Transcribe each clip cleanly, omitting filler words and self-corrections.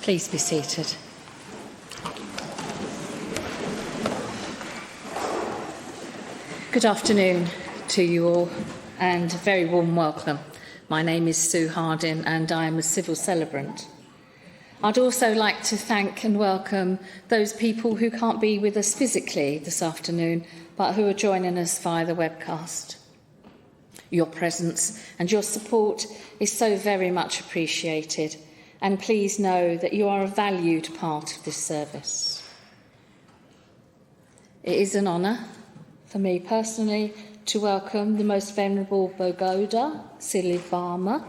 Please be seated. Good afternoon to you all, and a very warm welcome. My name is Sue Hardin, and I am a civil celebrant. I'd also like to thank and welcome those people who can't be with us physically this afternoon, but who are joining us via the webcast. Your presence and your support is so very much appreciated, and please know that you are a valued part of this service. It is an honour for me personally to welcome the Most Venerable Bogoda Silivama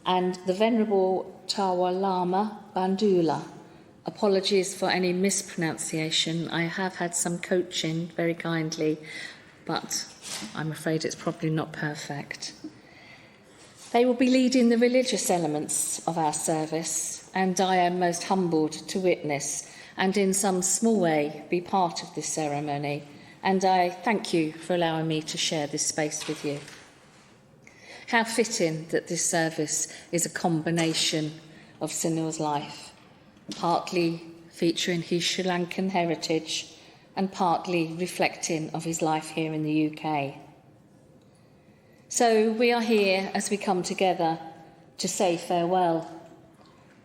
and the Venerable Tawa Lama Bandula. Apologies for any mispronunciation. I have had some coaching very kindly, but I'm afraid it's probably not perfect. They will be leading the religious elements of our service, and I am most humbled to witness and in some small way be part of this ceremony, and I thank you for allowing me to share this space with you. How fitting that this service is a combination of Sunil's life, partly featuring his Sri Lankan heritage and partly reflecting of his life here in the UK. So we are here as we come together to say farewell,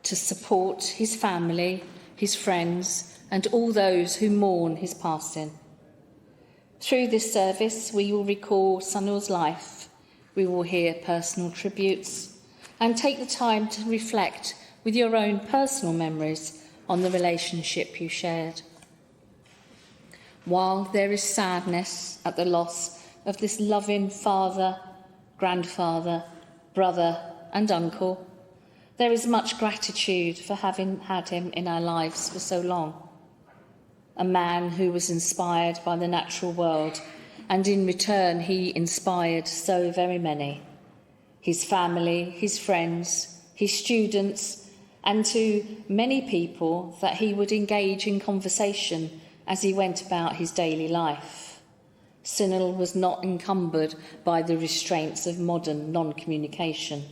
to support his family, his friends, and all those who mourn his passing. Through this service, we will recall Sunil's life, we will hear personal tributes, and take the time to reflect with your own personal memories on the relationship you shared. While there is sadness at the loss of this loving father, grandfather, brother, and uncle, there is much gratitude for having had him in our lives for so long. A man who was inspired by the natural world, and in return he inspired so very many. His family, his friends, his students, and to many people that he would engage in conversation as he went about his daily life. Sunil was not encumbered by the restraints of modern non-communication.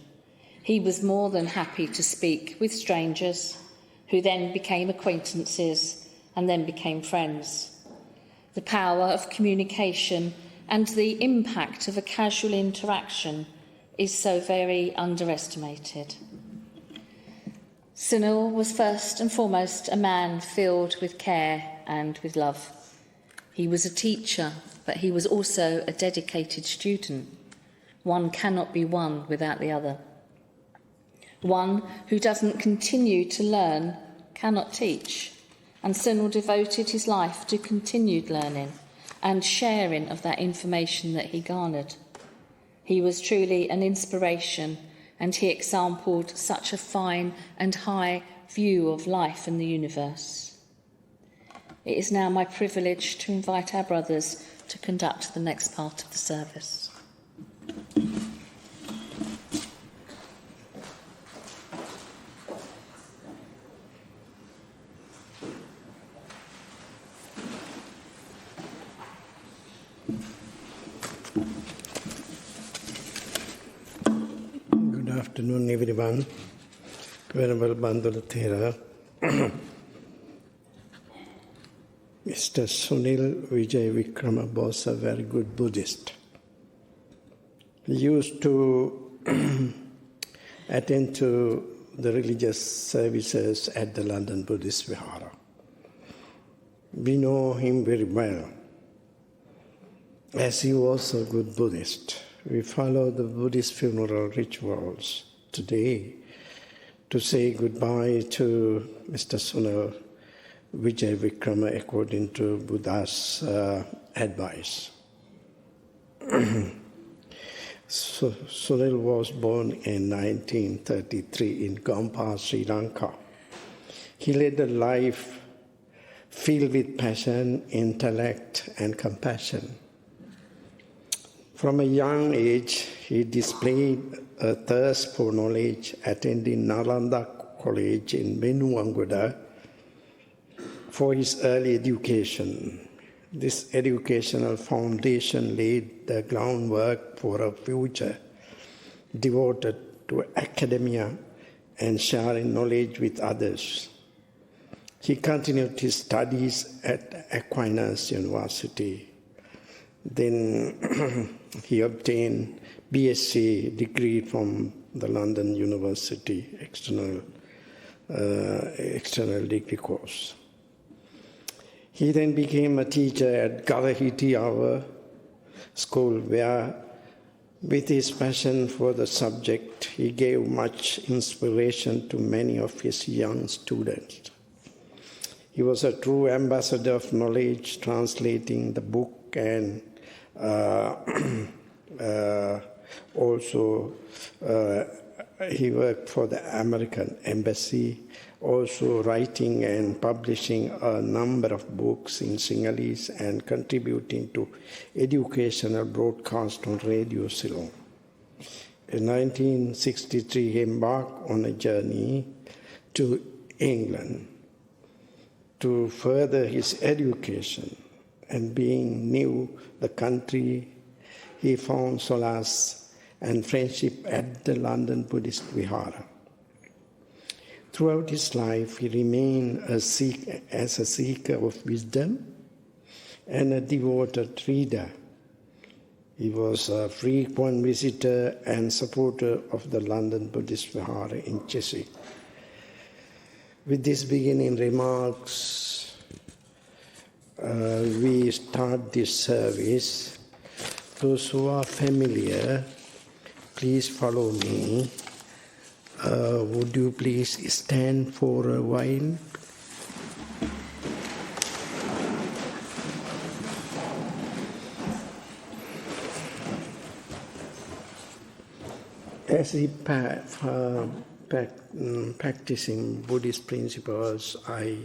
He was more than happy to speak with strangers, who then became acquaintances and then became friends. The power of communication and the impact of a casual interaction is so very underestimated. Sunil was first and foremost a man filled with care and with love. He was a teacher, but he was also a dedicated student. One cannot be one without the other. One who doesn't continue to learn cannot teach. And Sunil devoted his life to continued learning and sharing of that information that he garnered. He was truly an inspiration, and he exampled such a fine and high view of life and the universe. It is now my privilege to invite our brothers to conduct the next part of the service. Good afternoon, everyone. Venerable Bandula Thera. Mr. Sunil Vijay Vikrama was a very good Buddhist. He used to attend to the religious services at the London Buddhist Vihara. We know him very well, as he was a good Buddhist. We follow the Buddhist funeral rituals today to say goodbye to Mr. Sunil Vijay Vikrama according to Buddha's advice. Sunil was born in 1933 in Gampa, Sri Lanka. He led a life filled with passion, intellect, and compassion. From a young age, he displayed a thirst for knowledge, attending Nalanda College in Benuangoda for his early education. This educational foundation laid the groundwork for a future devoted to academia and sharing knowledge with others. He continued his studies at Aquinas University. Then he obtained BSc degree from the London University external degree course. He then became a teacher at Galahiti Hour School, where with his passion for the subject, he gave much inspiration to many of his young students. He was a true ambassador of knowledge, translating the book, and also he worked for the American Embassy, also writing and publishing a number of books in Sinhalese and contributing to educational broadcast on Radio Ceylon. In 1963, he embarked on a journey to England to further his education, and being new the country, he found solace and friendship at the London Buddhist Vihara. Throughout his life, he remained as a seeker of wisdom and a devoted reader. He was a frequent visitor and supporter of the London Buddhist Vihara in Chiswick. With these beginning remarks, we start this service. Those who are familiar, please follow me. Would you please stand for a while? As he practicing Buddhist principles, I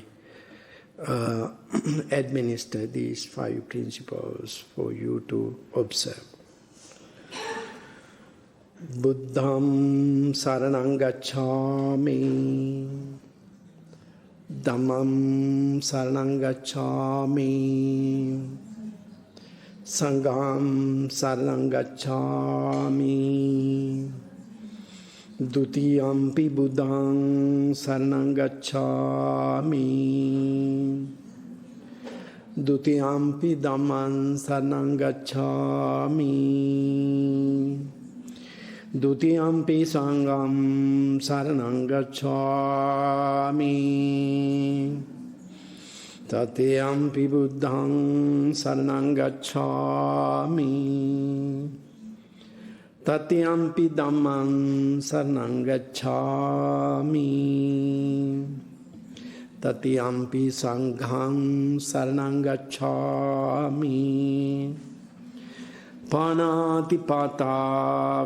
administer these 5 principles for you to observe. Buddham saranang gacchami, Dhammam saranang gacchami, Sangham saranang gacchami, Dutiyampi Buddhang saranang gacchami, Dutiyampi Dhamman saranang gacchami, Dutiyampi Sangham saranang gacchami, Tatiyampi Buddhang saranang gacchami, Tatiyampi Dhamman saranang gacchami, Tatiyampi Sangham saranang gacchami, Panatipata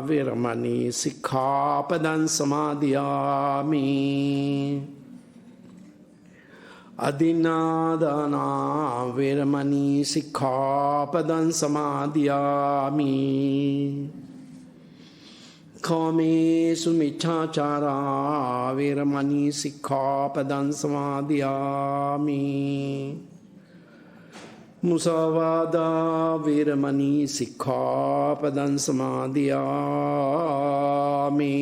Viramani Sikkhapadan Samadhiyami, Adinadana Viramani Sikkhapadan Samadhiyami, Kamesu Miccācara Viramani Sikkhapadan Samadhiyami, Musavada Viramani Sikkhapadan Samadhiyami,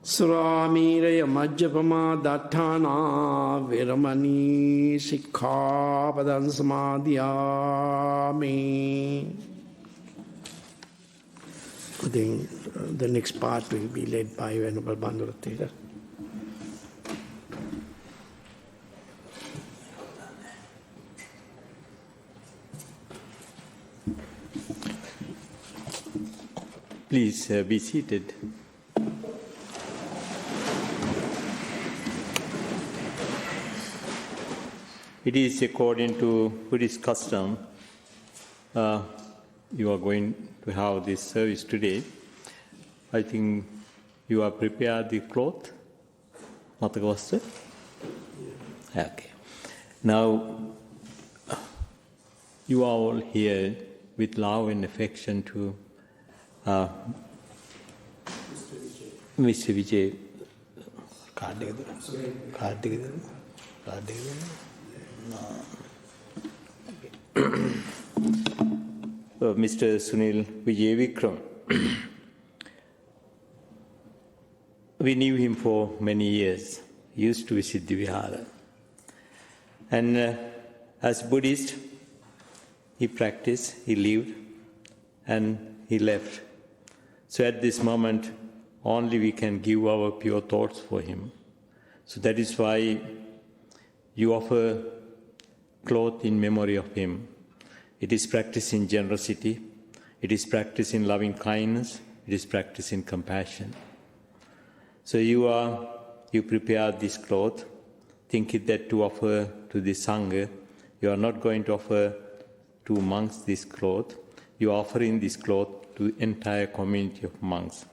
Suramiraya Majjapama Dattana Viramani Sikkhapadan Samadhiyami. I think the next part will be led by Venerable Bandurathira. Please be seated. It is according to Buddhist custom, you are going to have this service today. I think you are prepared the cloth, Matagavastra? Okay. Now, you are all here with love and affection to Mr. Vijay. Mr. Sunil Vijay Vikram. we knew him for many years. He used to visit the Vihara. And as Buddhist, he practiced, he lived, and he left. So at this moment, only we can give our pure thoughts for him. So that is why you offer cloth in memory of him. It is practice in generosity. It is practice in loving kindness. It is practice in compassion. So you prepare this cloth, thinking that to offer to the Sangha. You are not going to offer to monks this cloth. You are offering this cloth to the entire community of monks.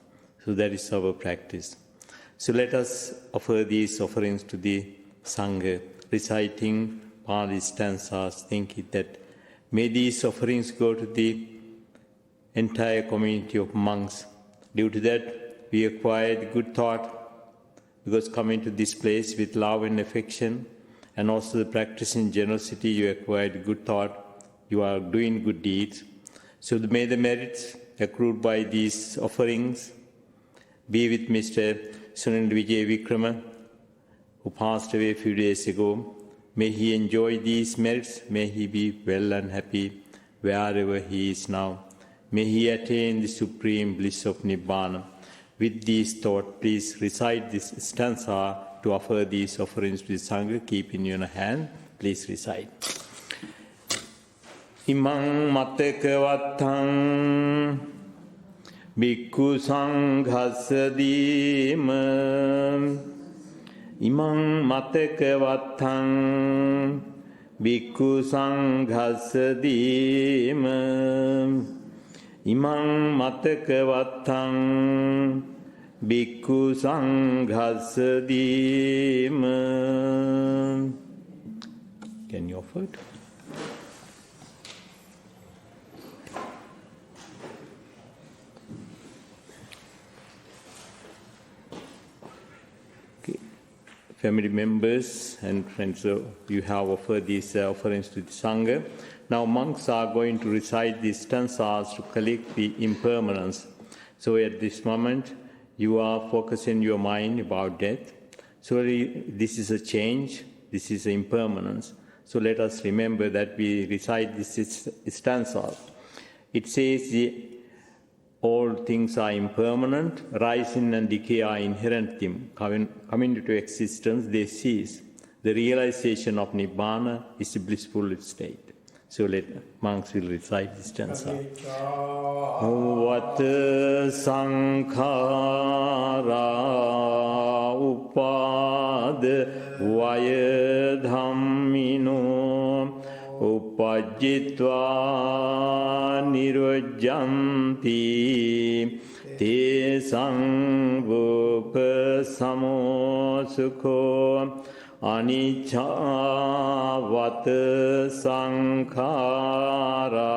So that is our practice. So let us offer these offerings to the Sangha, reciting Pali stanzas, thinking that may these offerings go to the entire community of monks. Due to that, we acquired good thought, because coming to this place with love and affection, and also the practice in generosity, you acquired good thought, you are doing good deeds. So may the merits accrued by these offerings be with Mr. Sunil Vijay Vikrama, who passed away a few days ago. May he enjoy these merits, may he be well and happy wherever he is now. May he attain the supreme bliss of Nibbana. With these thoughts, please recite this stanza to offer these offerings to the Sangha. Keep in your hand. Please recite. Imang matekavatthang bhikkhu sanghassadima. Imang matekavatthang bhikkhu sanghassadima. Imang matekavatthang bhikkhu sanghassadima. Can you offer it? Okay. Family members and friends, you have offered these offerings to the Sangha. Now monks are going to recite these stanzas to collect the impermanence. So at this moment, you are focusing your mind about death. So this is a change, this is impermanence. So let us remember that we recite this stanza. It says, all things are impermanent, rising and decay are inherent in them. Coming into existence, they cease. The realization of Nibbana is a blissful state. So monks will recite this stanza. Vat sankhara upad vaya dhammino upajjitva nirujjanti te sangvupa samosukho anicca vata sankhara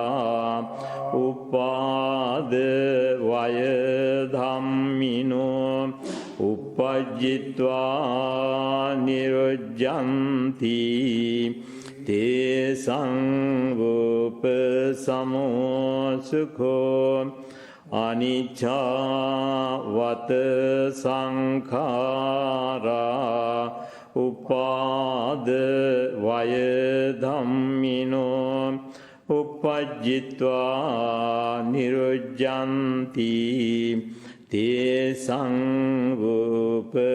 uppada vaya dhammino upajjitva nirujjanti te sangvupa samosukho anicca vata sankhara uppada vaya dhammino upajjitva nirujjanti te sangvupa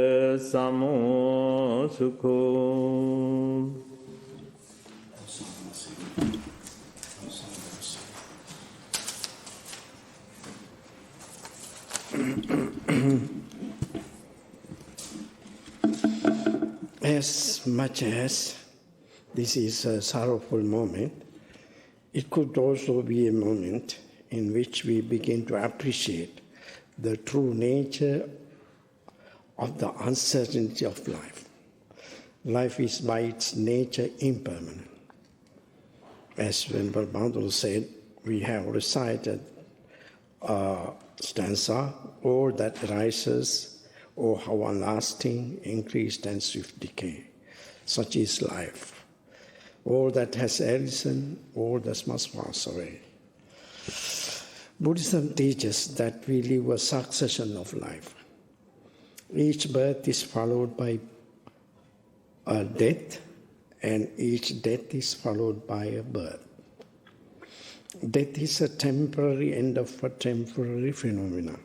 samosukho. As much as this is a sorrowful moment, it could also be a moment in which we begin to appreciate the true nature of the uncertainty of life. Life is by its nature impermanent. As Venerable Bhadra said, we have recited a stanza, all that arises, oh, how unlasting, increased and swift decay. Such is life. All that has arisen, all that must pass away. Buddhism teaches that we live a succession of life. Each birth is followed by a death, and each death is followed by a birth. Death is a temporary end of a temporary phenomenon.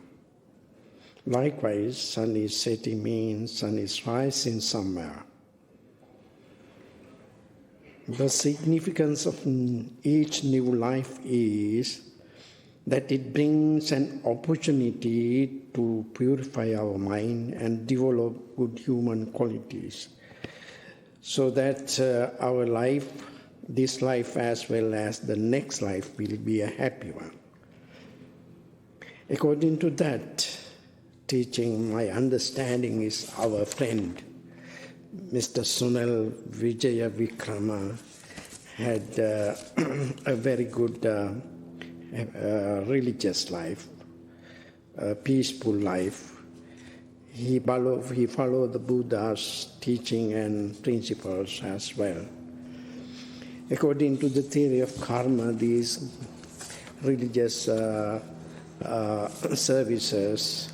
Likewise, sun is setting means sun is rising somewhere. The significance of each new life is that it brings an opportunity to purify our mind and develop good human qualities, so that our life, this life as well as the next life, will be a happy one. According to that teaching, my understanding is our friend, Mr. Sunil Vijaya Vikrama, had a very good religious life, a peaceful life. He followed the Buddha's teaching and principles as well. According to the theory of karma, these religious services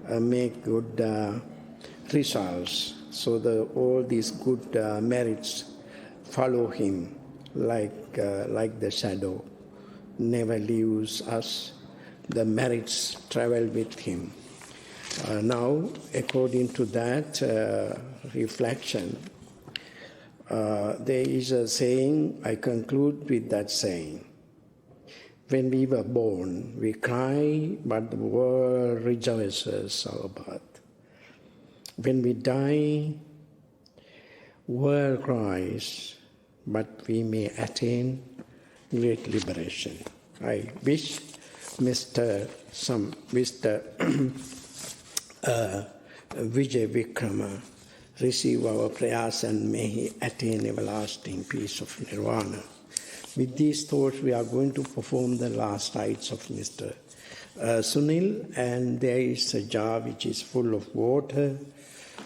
make good results. So all these good merits follow him like the shadow, never leaves us. The merits travel with him. Now, according to that reflection, there is a saying, I conclude with that saying. When we were born, we cry, but the world rejoices our birth. When we die, world cries, but we may attain great liberation. I wish Mr. Vijay Vikrama receive our prayers and may he attain everlasting peace of nirvana. With these thoughts, we are going to perform the last rites of Mr. Sunil, and there is a jar which is full of water,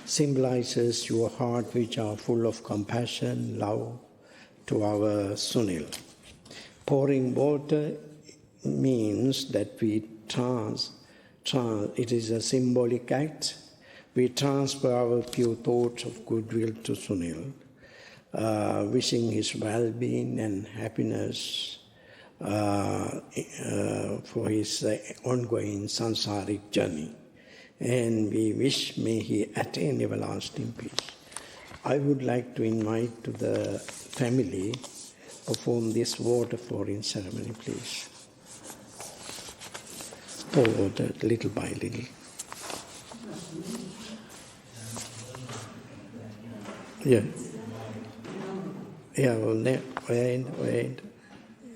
symbolizes your heart which are full of compassion, love to our Sunil. Pouring water means that we it is a symbolic act. We transfer our pure thoughts of goodwill to Sunil, wishing his well-being and happiness for his ongoing sansaric journey. And we wish may he attain everlasting peace. I would like to invite to the family perform this water pouring ceremony, please. Pour water little by little. Yeah. Yeah, well, wait.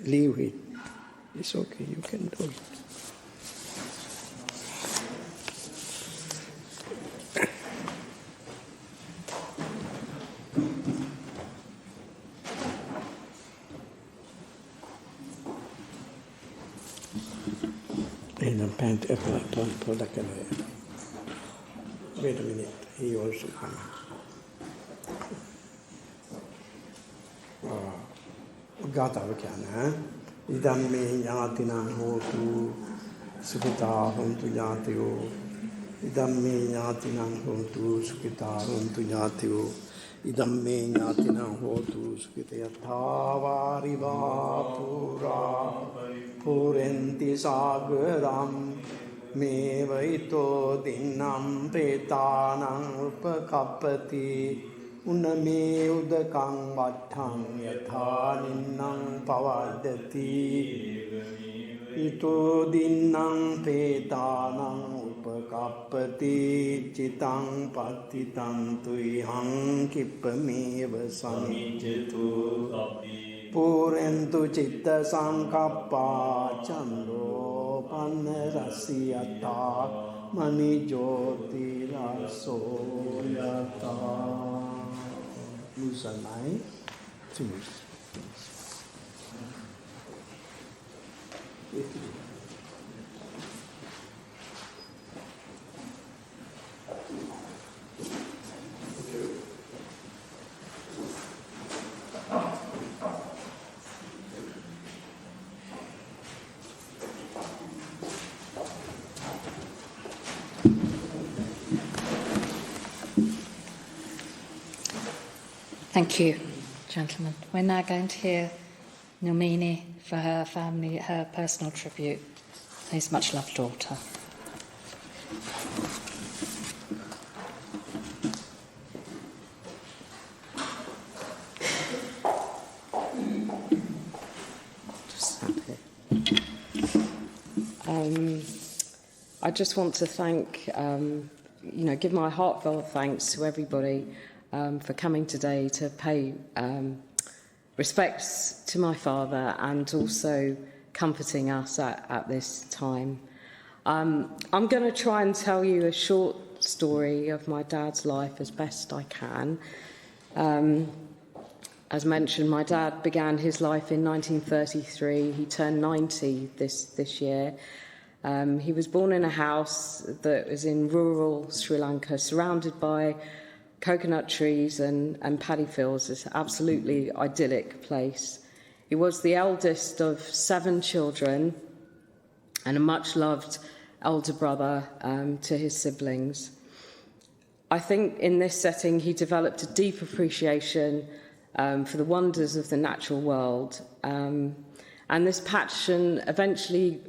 Leave it. It's okay, you can do it. In a pant, wait a minute, he also comes. Gata Vakyana, Idam me yatina hotu, Sukita hontu yatio, Idam me yatina hotu, Sukita hontu yatio, Idam me yatina hotu, Sukita yathavari vapura, Purenti sagaram, me vaito dinam pretanam upakapati, Uname udakang vathang yatha ninnang pavadati ito dinnang petanang upakappati citang patitam tuihang kippameva samijjatu purentu citta sankappa chandro pannarasiyata mani jyoti raso yata. Lose an eye, finish. Thank you, gentlemen. We're now going to hear Nomini for her family, her personal tribute to his much-loved daughter. I just want to thank, give my heartfelt thanks to everybody for coming today to pay respects to my father and also comforting us at this time. I'm going to try and tell you a short story of my dad's life as best I can. As mentioned, my dad began his life in 1933. He turned 90 this year. He was born in a house that was in rural Sri Lanka, surrounded by coconut trees and paddy fields. It's an absolutely idyllic place. He was the eldest of 7 children and a much-loved elder brother to his siblings. I think in this setting he developed a deep appreciation for the wonders of the natural world. And this passion eventually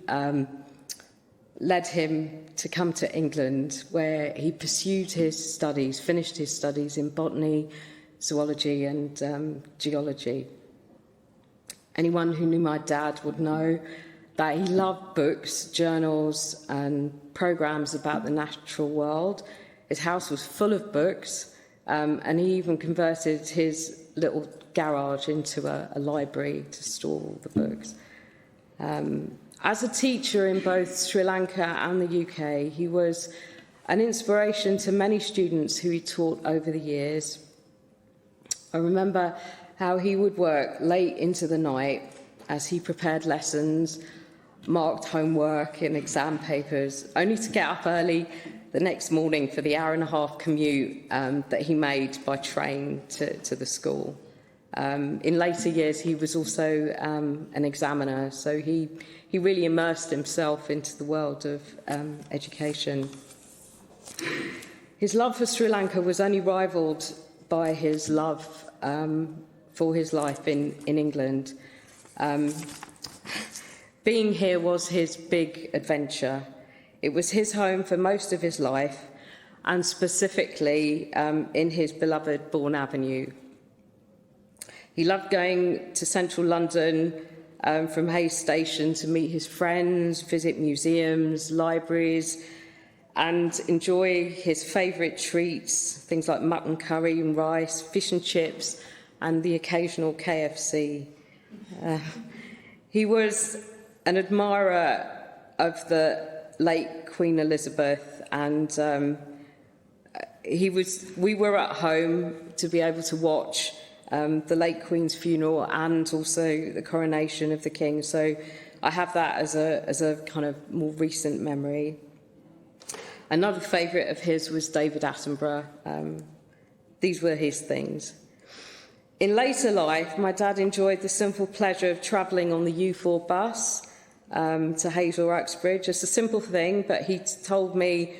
led him to come to England, where he pursued his studies, finished his studies in botany, zoology and geology. Anyone who knew my dad would know that he loved books, journals and programmes about the natural world. His house was full of books, and he even converted his little garage into a library to store all the books. As a teacher in both Sri Lanka and the UK, he was an inspiration to many students who he taught over the years. I remember how he would work late into the night as he prepared lessons, marked homework and exam papers, only to get up early the next morning for the hour-and-a-half commute that he made by train to the school. In later years, he was also an examiner, so he really immersed himself into the world of education. His love for Sri Lanka was only rivalled by his love for his life in England. Being here was his big adventure. It was his home for most of his life, and specifically in his beloved Bourne Avenue. He loved going to central London from Hayes Station to meet his friends, visit museums, libraries, and enjoy his favourite treats, things like mutton curry and rice, fish and chips, and the occasional KFC. He was an admirer of the late Queen Elizabeth, and we were at home to be able to watch the late Queen's funeral and also the coronation of the King. So I have that as a kind of more recent memory. Another favourite of his was David Attenborough. These were his things. In later life, my dad enjoyed the simple pleasure of travelling on the U4 bus to Hayes or Uxbridge. It's a simple thing, but he told me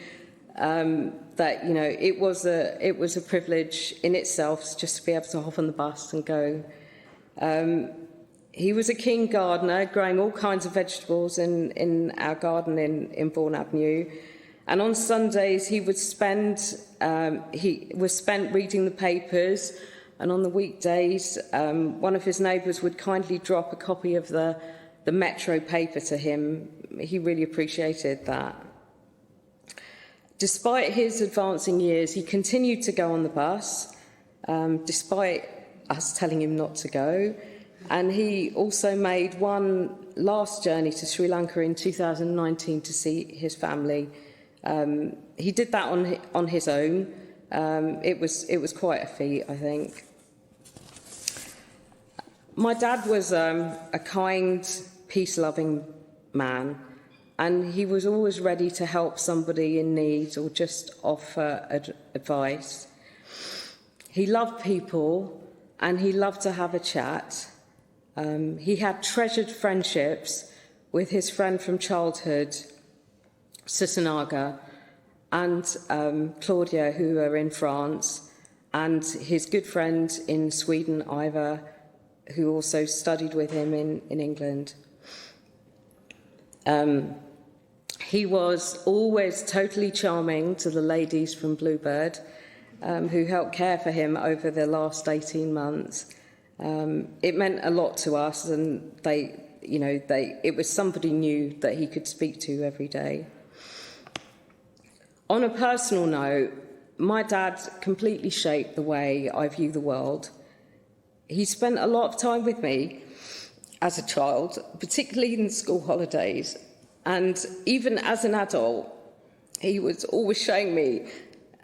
that it was a privilege in itself just to be able to hop on the bus and go. He was a keen gardener, growing all kinds of vegetables in our garden in Bourne Avenue. And on Sundays, he was spent reading the papers, and on the weekdays, one of his neighbours would kindly drop a copy of the Metro paper to him. He really appreciated that. Despite his advancing years, he continued to go on the bus, despite us telling him not to go. And he also made one last journey to Sri Lanka in 2019 to see his family. He did that on his own. It was quite a feat, I think. My dad was a kind, peace-loving man, and he was always ready to help somebody in need or just offer advice. He loved people, and he loved to have a chat. He had treasured friendships with his friend from childhood, Susanaga, and Claudia, who are in France, and his good friend in Sweden, Ivar, who also studied with him in England. He was always totally charming to the ladies from Bluebird, who helped care for him over the last 18 months. It meant a lot to us, and it was somebody new that he could speak to every day. On a personal note, my dad completely shaped the way I view the world. He spent a lot of time with me as a child, particularly in school holidays. And even as an adult, he was always showing me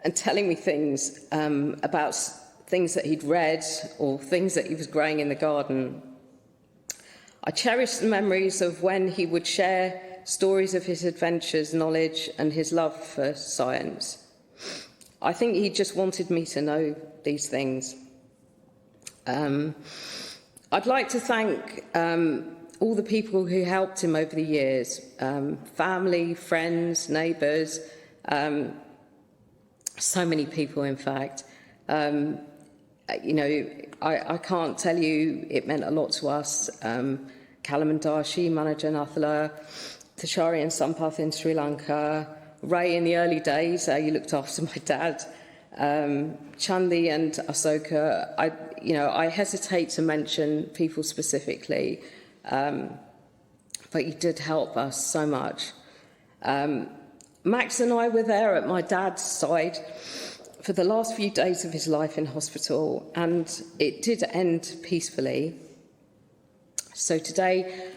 and telling me things about things that he'd read or things that he was growing in the garden. I cherish the memories of when he would share stories of his adventures, knowledge, and his love for science. I think he just wanted me to know these things. I'd like to thank all the people who helped him over the years, family, friends, neighbours, so many people, in fact. I can't tell you, it meant a lot to us. Callum and Darshi, Manager Nathala, Tashari and Sampath in Sri Lanka, Ray in the early days, he looked after my dad, Chandi and Asoka. I hesitate to mention people specifically, but you did help us so much. Max and I were there at my dad's side for the last few days of his life in hospital, and it did end peacefully. So today,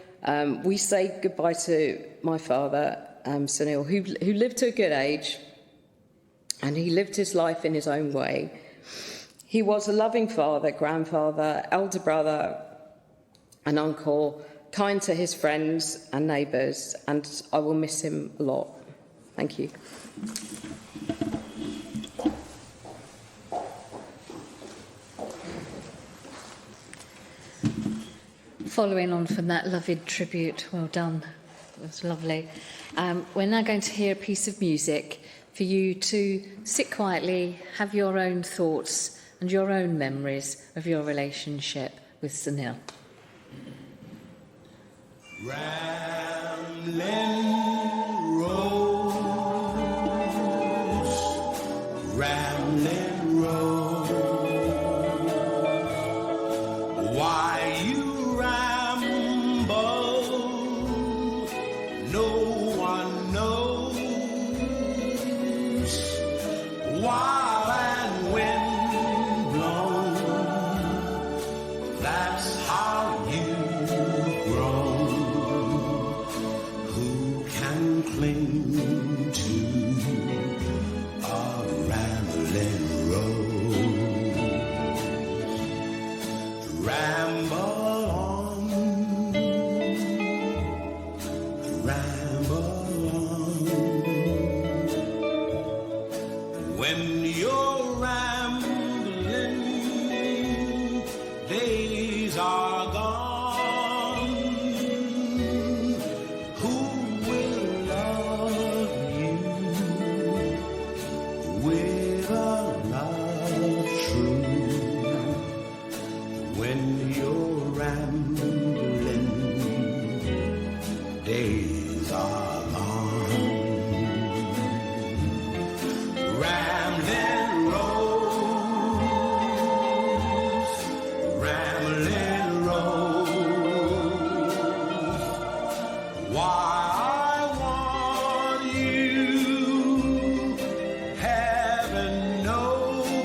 we say goodbye to my father, Sunil, who lived to a good age, and he lived his life in his own way. He was a loving father, grandfather, elder brother, and uncle, kind to his friends and neighbours, and I will miss him a lot. Thank you. Following on from that lovely tribute, well done, it was lovely. We're now going to hear a piece of music for you to sit quietly, have your own thoughts and your own memories of your relationship with Sunil. Ramblin' Rose, Ramblin' Rose, why you ramble, no one knows. While and wind blows, that's how you've grown. Who can cling to a rambling rose? Ramble on, ramble on. When you're rambling, days are gone. Who will love you with a love true? When you're rambling, days are gone. Ramblin' Rose, Ramblin' Rose, why I want you, heaven knows.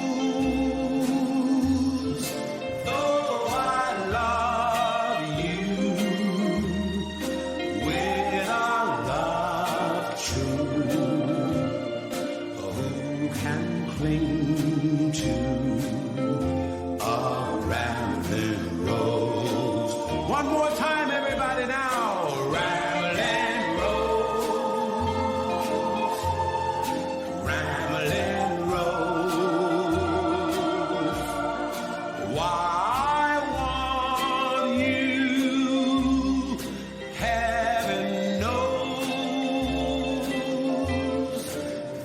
Though I love you with a love true, who can cling to a rambling rose? One more time, everybody now. Rambling rose, rambling rose, why I want you, heaven knows.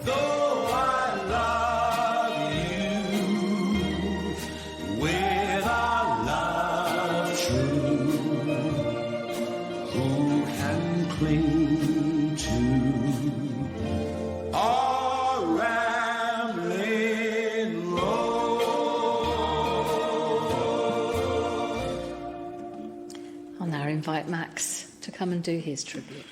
Though I love you cling to our rambling road. I'll now invite Max to come and do his tribute.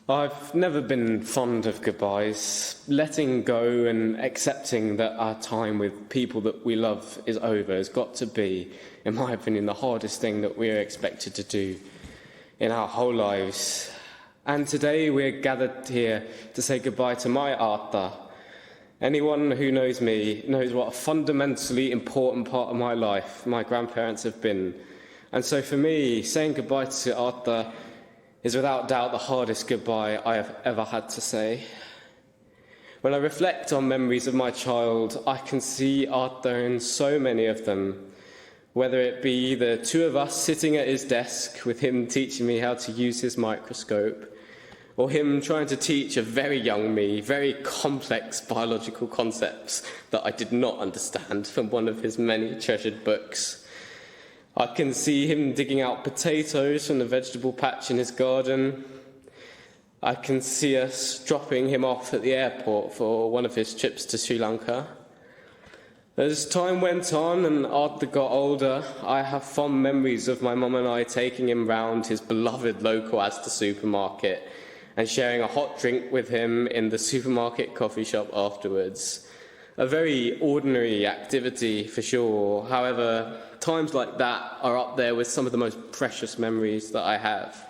I've never been fond of goodbyes. Letting go and accepting that our time with people that we love is over has got to be, in my opinion, the hardest thing that we're expected to do in our whole lives. And today we're gathered here to say goodbye to my Arta. Anyone who knows me knows what a fundamentally important part of my life my grandparents have been. And so for me, saying goodbye to Arta is without doubt the hardest goodbye I have ever had to say. When I reflect on memories of my child, I can see Arta in so many of them, whether it be the two of us sitting at his desk with him teaching me how to use his microscope, or him trying to teach a very young me very complex biological concepts that I did not understand from one of his many treasured books. I can see him digging out potatoes from the vegetable patch in his garden. I can see us dropping him off at the airport for one of his trips to Sri Lanka. As time went on and Arta got older, I have fond memories of my mum and I taking him round his beloved local Asda supermarket and sharing a hot drink with him in the supermarket coffee shop afterwards. A very ordinary activity for sure. However, times like that are up there with some of the most precious memories that I have.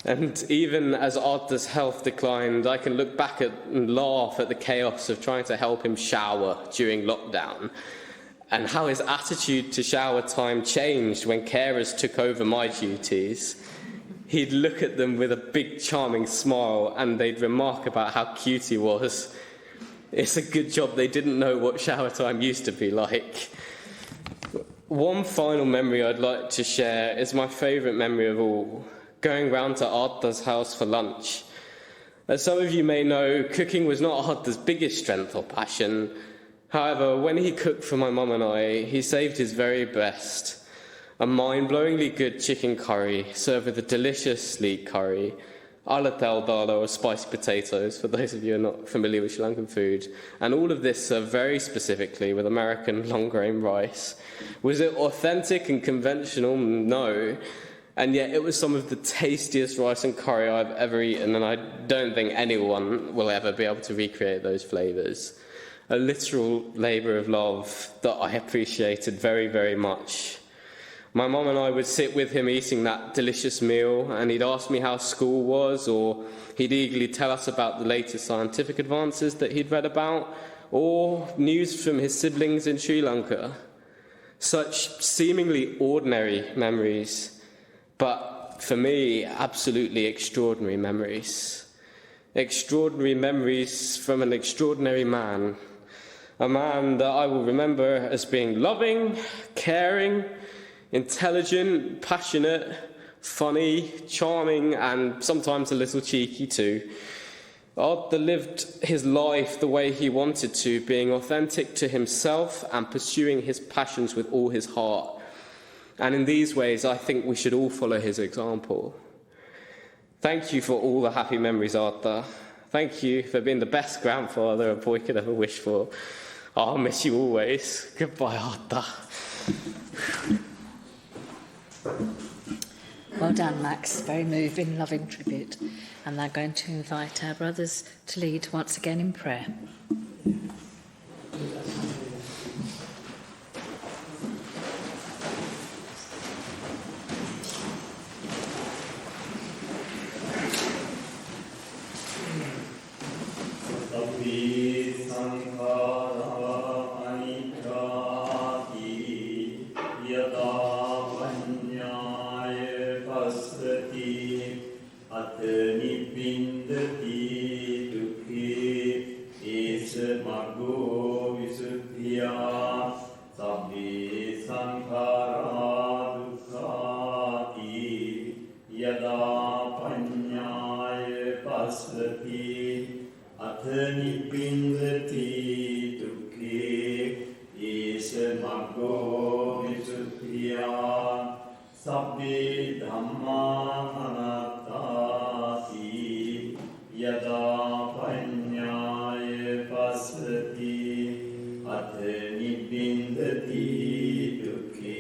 And even as Arta's health declined, I can look back at and laugh at the chaos of trying to help him shower during lockdown, and how his attitude to shower time changed when carers took over my duties. He'd look at them with a big charming smile and they'd remark about how cute he was. It's a good job they didn't know what shower time used to be like. One final memory I'd like to share is my favourite memory of all, going round to Arta's house for lunch. As some of you may know, cooking was not Arta's biggest strength or passion. However, when he cooked for my mum and I, he saved his very best. A mind-blowingly good chicken curry served with a delicious sleek curry, ala dal or spicy potatoes, for those of you who are not familiar with Sri Lankan food, and all of this served very specifically with American long-grain rice. Was it authentic and conventional? No. And yet it was some of the tastiest rice and curry I've ever eaten, and I don't think anyone will ever be able to recreate those flavours. A literal labour of love that I appreciated very, very much. My mum and I would sit with him eating that delicious meal, and he'd ask me how school was, or he'd eagerly tell us about the latest scientific advances that he'd read about, or news from his siblings in Sri Lanka. Such seemingly ordinary memories, but for me, absolutely extraordinary memories. Extraordinary memories from an extraordinary man. A man that I will remember as being loving, caring, intelligent, passionate, funny, charming, and sometimes a little cheeky too. Arta lived his life the way he wanted to, being authentic to himself and pursuing his passions with all his heart. And in these ways, I think we should all follow his example. Thank you for all the happy memories, Arta. Thank you for being the best grandfather a boy could ever wish for. I'll miss you always. Goodbye, Arta. Well done, Max. Very moving, loving tribute. And they're going to invite our brothers to lead once again in prayer. Athani pindati dukkhe esa Sabbe Dhamma Anattasi Yada Panyaya Pasati Ate Nibbindati Dukhe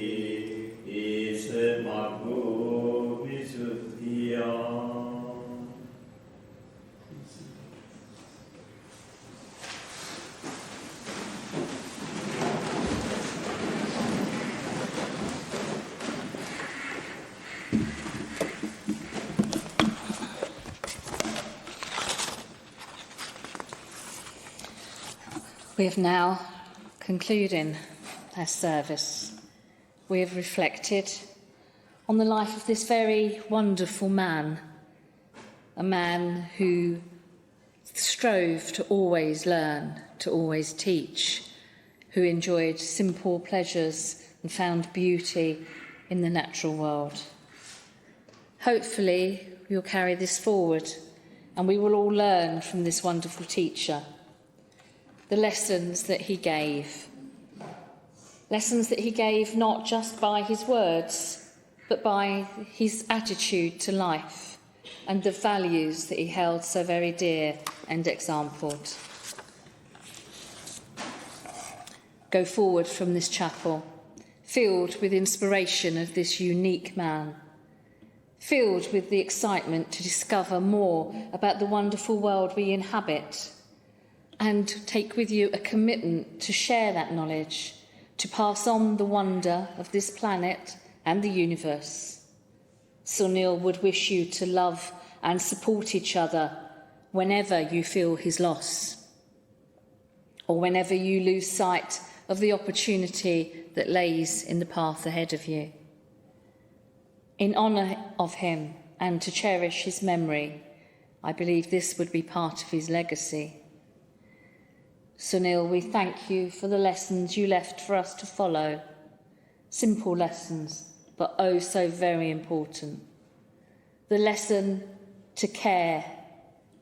Esa Maggo Visuddhiya. We have now concluding our service. We have reflected on the life of this very wonderful man, a man who strove to always learn, to always teach, who enjoyed simple pleasures and found beauty in the natural world. Hopefully, we'll carry this forward and we will all learn from this wonderful teacher the lessons that he gave. Lessons that he gave not just by his words, but by his attitude to life and the values that he held so very dear and exampled. Go forward from this chapel, filled with inspiration of this unique man, filled with the excitement to discover more about the wonderful world we inhabit, and take with you a commitment to share that knowledge, to pass on the wonder of this planet and the universe. Sunil would wish you to love and support each other whenever you feel his loss, or whenever you lose sight of the opportunity that lays in the path ahead of you. In honour of him and to cherish his memory, I believe this would be part of his legacy. Sunil, we thank you for the lessons you left for us to follow. Simple lessons, but oh so very important. The lesson to care.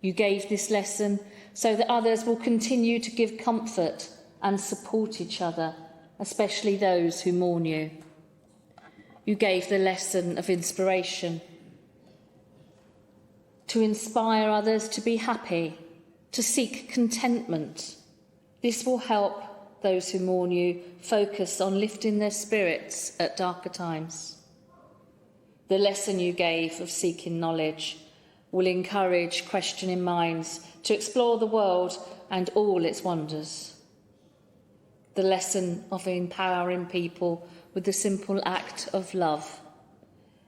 You gave this lesson so that others will continue to give comfort and support each other, especially those who mourn you. You gave the lesson of inspiration. To inspire others to be happy, to seek contentment. This will help those who mourn you focus on lifting their spirits at darker times. The lesson you gave of seeking knowledge will encourage questioning minds to explore the world and all its wonders. The lesson of empowering people with the simple act of love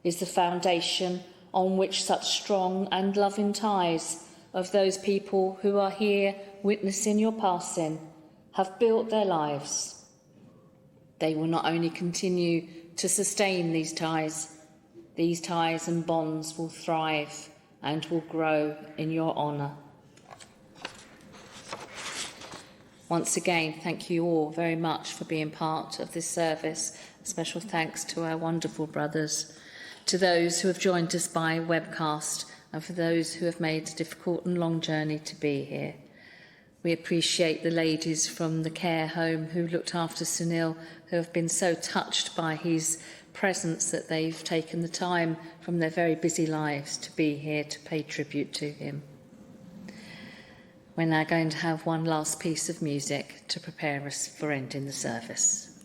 is the foundation on which such strong and loving ties of those people who are here witnessing your passing have built their lives. They will not only continue to sustain these ties and bonds will thrive and will grow in your honour. Once again, thank you all very much for being part of this service. A special thanks to our wonderful brothers, to those who have joined us by webcast, and for those who have made a difficult and long journey to be here. We appreciate the ladies from the care home who looked after Sunil, who have been so touched by his presence that they've taken the time from their very busy lives to be here to pay tribute to him. We're now going to have one last piece of music to prepare us for ending the service.